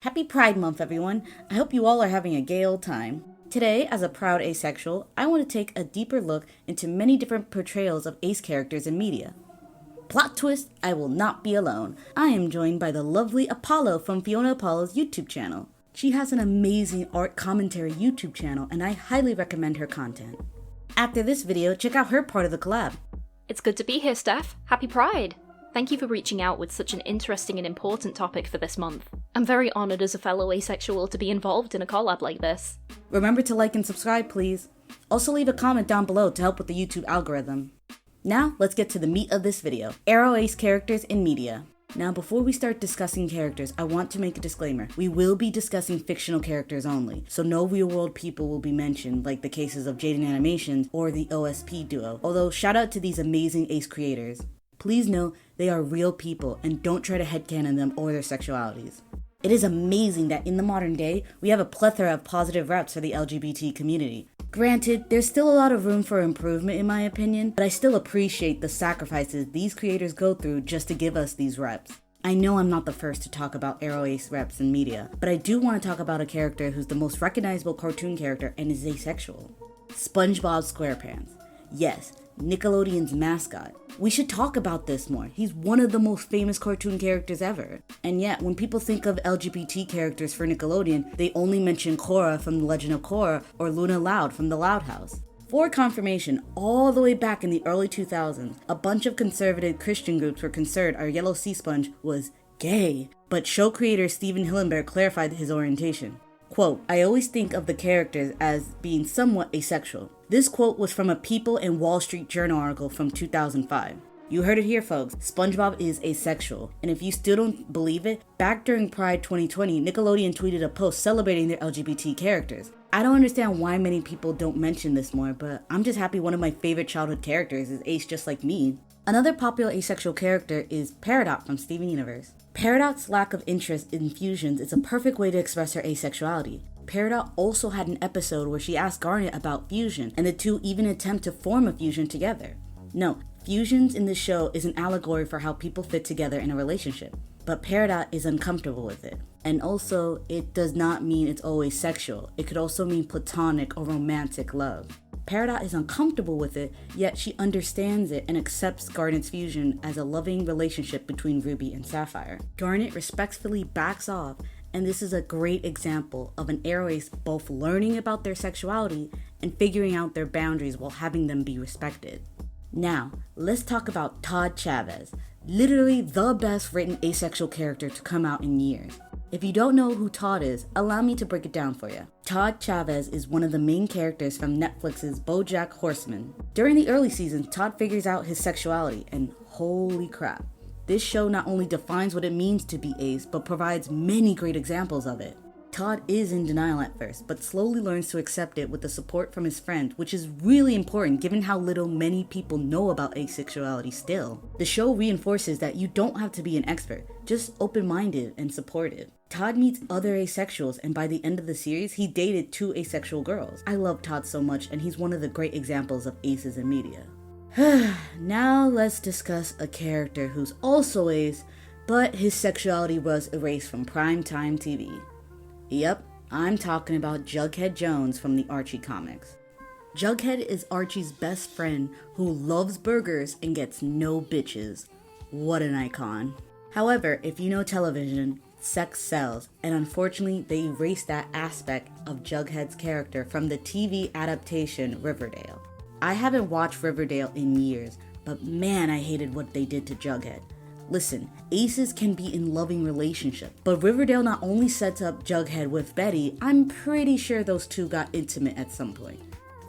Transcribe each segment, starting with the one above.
Happy Pride Month, everyone. I hope you all are having a gay old time. Today, as a proud asexual, I want to take a deeper look into many different portrayals of ace characters in media. Plot twist, I will not be alone. I am joined by the lovely Apollo from Fiona Apollo's YouTube channel. She has an amazing art commentary YouTube channel, and I highly recommend her content. After this video, check out her part of the collab. It's good to be here, Steph. Happy Pride! Thank you for reaching out with such an interesting and important topic for this month. I'm very honoured as a fellow asexual to be involved in a collab like this. Remember to like and subscribe, please. Also leave a comment down below to help with the YouTube algorithm. Now, let's get to the meat of this video. Aro ace characters in media. Now, before we start discussing characters, I want to make a disclaimer. We will be discussing fictional characters only, so no real-world people will be mentioned, like the cases of Jaden Animations or the OSP duo. Although, shout out to these amazing ace creators. Please know they are real people and don't try to headcanon them or their sexualities. It is amazing that in the modern day, we have a plethora of positive reps for the LGBT community. Granted, there's still a lot of room for improvement in my opinion, but I still appreciate the sacrifices these creators go through just to give us these reps. I know I'm not the first to talk about Aro ace reps in media, but I do want to talk about a character who's the most recognizable cartoon character and is asexual. Spongebob SquarePants. Yes, Nickelodeon's mascot. We should talk about this more. He's one of the most famous cartoon characters ever. And yet, when people think of LGBT characters for Nickelodeon, they only mention Korra from The Legend of Korra or Luna Loud from The Loud House. For confirmation, all the way back in the early 2000s, a bunch of conservative Christian groups were concerned our yellow sea sponge was gay. But show creator Steven Hillenberg clarified his orientation. Quote, I always think of the characters as being somewhat asexual. This quote was from a People and Wall Street Journal article from 2005. You heard it here, folks. SpongeBob is asexual. And if you still don't believe it, back during Pride 2020, Nickelodeon tweeted a post celebrating their LGBT characters. I don't understand why many people don't mention this more, but I'm just happy one of my favorite childhood characters is ace just like me. Another popular asexual character is Peridot from Steven Universe. Peridot's lack of interest in fusions is a perfect way to express her asexuality. Peridot also had an episode where she asked Garnet about fusion, and the two even attempt to form a fusion together. No, fusions in this show is an allegory for how people fit together in a relationship, but Peridot is uncomfortable with it. And also, it does not mean it's always sexual. It could also mean platonic or romantic love. Peridot is uncomfortable with it, yet she understands it and accepts Garnet's fusion as a loving relationship between Ruby and Sapphire. Garnet respectfully backs off, and this is a great example of an Aro ace both learning about their sexuality and figuring out their boundaries while having them be respected. Now, let's talk about Todd Chavez, literally the best written asexual character to come out in years. If you don't know who Todd is, allow me to break it down for you. Todd Chavez is one of the main characters from Netflix's BoJack Horseman. During the early seasons, Todd figures out his sexuality, and holy crap. This show not only defines what it means to be ace, but provides many great examples of it. Todd is in denial at first, but slowly learns to accept it with the support from his friend, which is really important given how little many people know about asexuality still. The show reinforces that you don't have to be an expert, just open-minded and supportive. Todd meets other asexuals, and by the end of the series, he dated 2 asexual girls. I love Todd so much, and he's one of the great examples of aces in media. Now let's discuss a character who's also ace, but his sexuality was erased from primetime TV. Yep, I'm talking about Jughead Jones from the Archie comics. Jughead is Archie's best friend who loves burgers and gets no bitches. What an icon. However, if you know television, sex sells, and unfortunately they erased that aspect of Jughead's character from the TV adaptation Riverdale. I haven't watched Riverdale in years, but man, I hated what they did to Jughead. Listen, aces can be in loving relationships, but Riverdale not only sets up Jughead with Betty, I'm pretty sure those two got intimate at some point.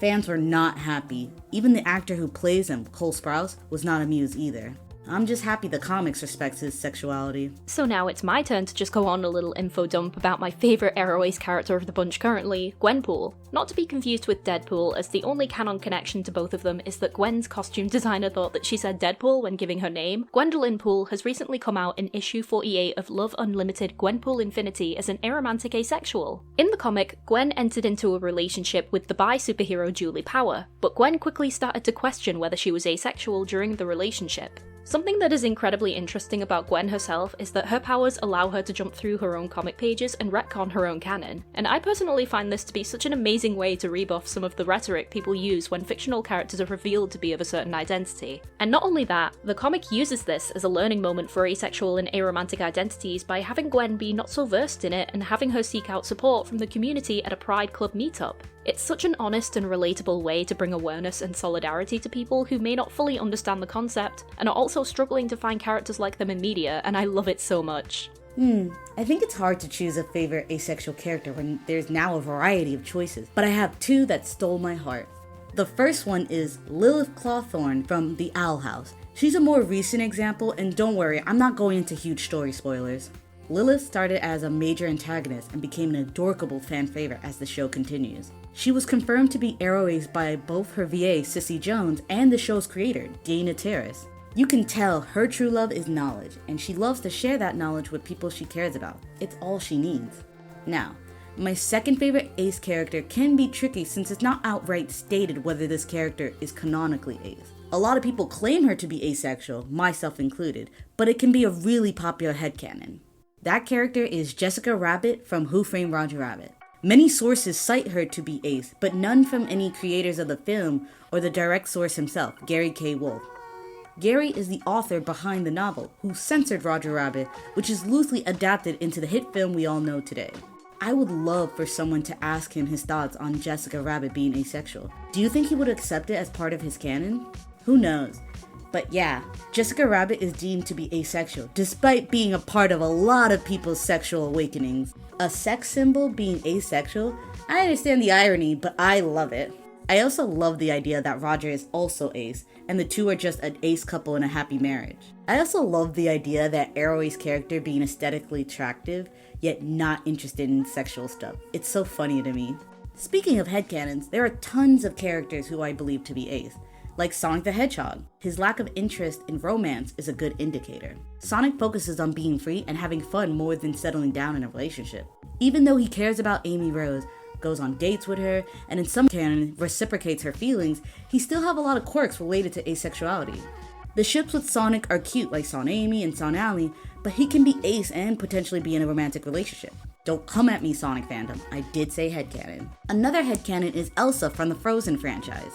Fans were not happy. Even the actor who plays him, Cole Sprouse, was not amused either. I'm just happy the comics respects his sexuality. So now it's my turn to just go on a little info dump about my favourite Aro ace character of the bunch currently, Gwenpool. Not to be confused with Deadpool, as the only canon connection to both of them is that Gwen's costume designer thought that she said Deadpool when giving her name. Gwendolyn Poole has recently come out in issue 48 of Love Unlimited Gwenpool Infinity as an aromantic asexual. In the comic, Gwen entered into a relationship with the bi superhero Julie Power, but Gwen quickly started to question whether she was asexual during the relationship. Something that is incredibly interesting about Gwen herself is that her powers allow her to jump through her own comic pages and retcon her own canon, and I personally find this to be such an amazing way to rebuff some of the rhetoric people use when fictional characters are revealed to be of a certain identity. And not only that, the comic uses this as a learning moment for asexual and aromantic identities by having Gwen be not so versed in it and having her seek out support from the community at a Pride Club meetup. It's such an honest and relatable way to bring awareness and solidarity to people who may not fully understand the concept, and are also struggling to find characters like them in media, and I love it so much. I think it's hard to choose a favorite asexual character when there's now a variety of choices, but I have two that stole my heart. The first one is Lilith Clawthorne from The Owl House. She's a more recent example, and don't worry, I'm not going into huge story spoilers. Lilith started as a major antagonist and became an adorable fan favorite as the show continues. She was confirmed to be aro-ace by both her VA, Cissy Jones, and the show's creator, Dana Terrace. You can tell her true love is knowledge, and she loves to share that knowledge with people she cares about. It's all she needs. Now, my second favorite ace character can be tricky since it's not outright stated whether this character is canonically ace. A lot of people claim her to be asexual, myself included, but it can be a really popular headcanon. That character is Jessica Rabbit from Who Framed Roger Rabbit. Many sources cite her to be ace, but none from any creators of the film or the direct source himself, Gary K. Wolfe. Gary is the author behind the novel, who censored Roger Rabbit, which is loosely adapted into the hit film we all know today. I would love for someone to ask him his thoughts on Jessica Rabbit being asexual. Do you think he would accept it as part of his canon? Who knows? But yeah, Jessica Rabbit is deemed to be asexual, despite being a part of a lot of people's sexual awakenings. A sex symbol being asexual? I understand the irony, but I love it. I also love the idea that Roger is also ace, and the two are just an ace couple in a happy marriage. I also love the idea that aro-ace character being aesthetically attractive, yet not interested in sexual stuff. It's so funny to me. Speaking of headcanons, there are tons of characters who I believe to be ace. Like Sonic the Hedgehog. His lack of interest in romance is a good indicator. Sonic focuses on being free and having fun more than settling down in a relationship. Even though he cares about Amy Rose, goes on dates with her, and in some canon reciprocates her feelings, he still have a lot of quirks related to asexuality. The ships with Sonic are cute like Son Amy and Son Ally, but he can be ace and potentially be in a romantic relationship. Don't come at me, Sonic fandom, I did say headcanon. Another headcanon is Elsa from the Frozen franchise.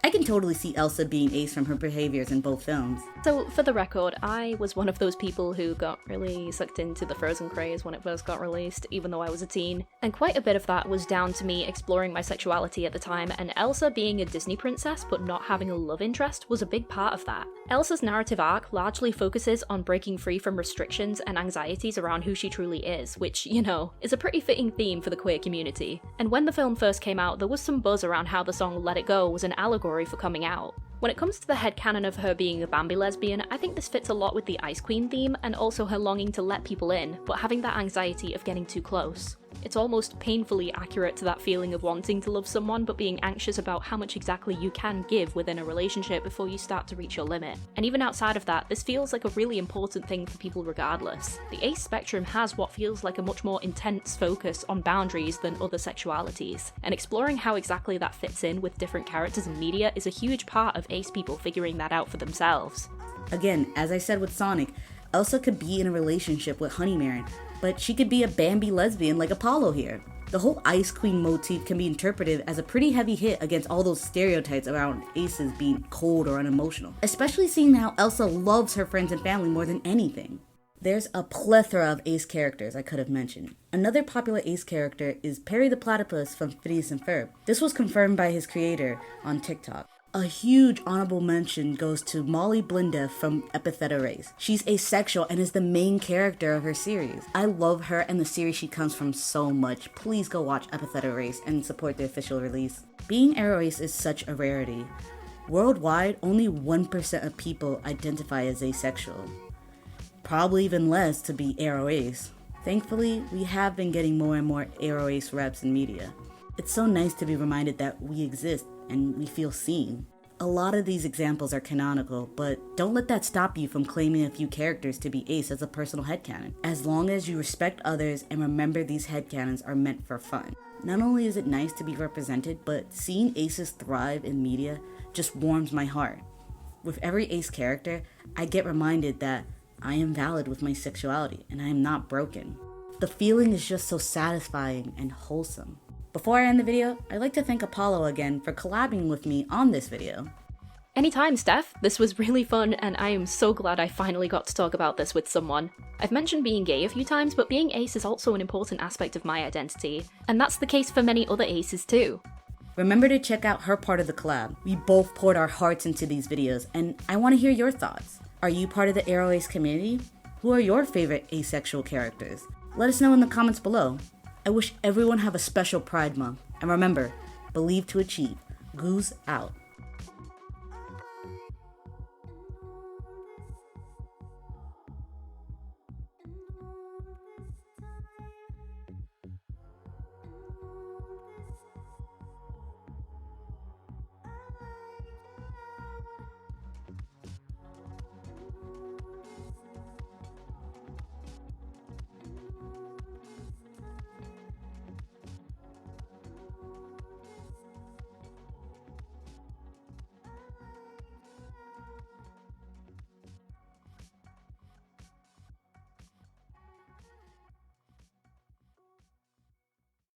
I can totally see Elsa being ace from her behaviors in both films. So, for the record, I was one of those people who got really sucked into the Frozen craze when it first got released, even though I was a teen. And quite a bit of that was down to me exploring my sexuality at the time, and Elsa being a Disney princess but not having a love interest was a big part of that. Elsa's narrative arc largely focuses on breaking free from restrictions and anxieties around who she truly is, which, you know, is a pretty fitting theme for the queer community. And when the film first came out, there was some buzz around how the song Let It Go was an allegory for coming out. When it comes to the headcanon of her being a Bambi lesbian, I think this fits a lot with the Ice Queen theme and also her longing to let people in, but having that anxiety of getting too close. It's almost painfully accurate to that feeling of wanting to love someone but being anxious about how much exactly you can give within a relationship before you start to reach your limit. And even outside of that, this feels like a really important thing for people regardless. The ace spectrum has what feels like a much more intense focus on boundaries than other sexualities, and exploring how exactly that fits in with different characters in media is a huge part of ace people figuring that out for themselves. Again, as I said with Sonic, Elsa could be in a relationship with Honeymaren, but she could be a Bambi lesbian like Apollo here. The whole Ice Queen motif can be interpreted as a pretty heavy hit against all those stereotypes around aces being cold or unemotional, especially seeing how Elsa loves her friends and family more than anything. There's a plethora of ace characters I could have mentioned. Another popular ace character is Perry the Platypus from Phineas and Ferb. This was confirmed by his creator on TikTok. A huge honorable mention goes to Molly Blinda from Epitheta Race. She's asexual and is the main character of her series. I love her and the series she comes from so much. Please go watch Epitheta Race and support the official release. Being aro-ace is such a rarity. Worldwide, only 1% of people identify as asexual. Probably even less to be aro-ace. Thankfully, we have been getting more and more aro-ace reps in media. It's so nice to be reminded that we exist and we feel seen. A lot of these examples are canonical, but don't let that stop you from claiming a few characters to be ace as a personal headcanon. As long as you respect others and remember these headcanons are meant for fun. Not only is it nice to be represented, but seeing aces thrive in media just warms my heart. With every ace character, I get reminded that I am valid with my sexuality and I am not broken. The feeling is just so satisfying and wholesome. Before I end the video, I'd like to thank Apollo again for collabing with me on this video. Anytime, Steph. This was really fun, and I am so glad I finally got to talk about this with someone. I've mentioned being gay a few times, but being ace is also an important aspect of my identity, and that's the case for many other aces too. Remember to check out her part of the collab. We both poured our hearts into these videos, and I want to hear your thoughts. Are you part of the Arrow Ace community? Who are your favorite asexual characters? Let us know in the comments below. I wish everyone have a special Pride Month, and remember, believe to achieve. Goose out.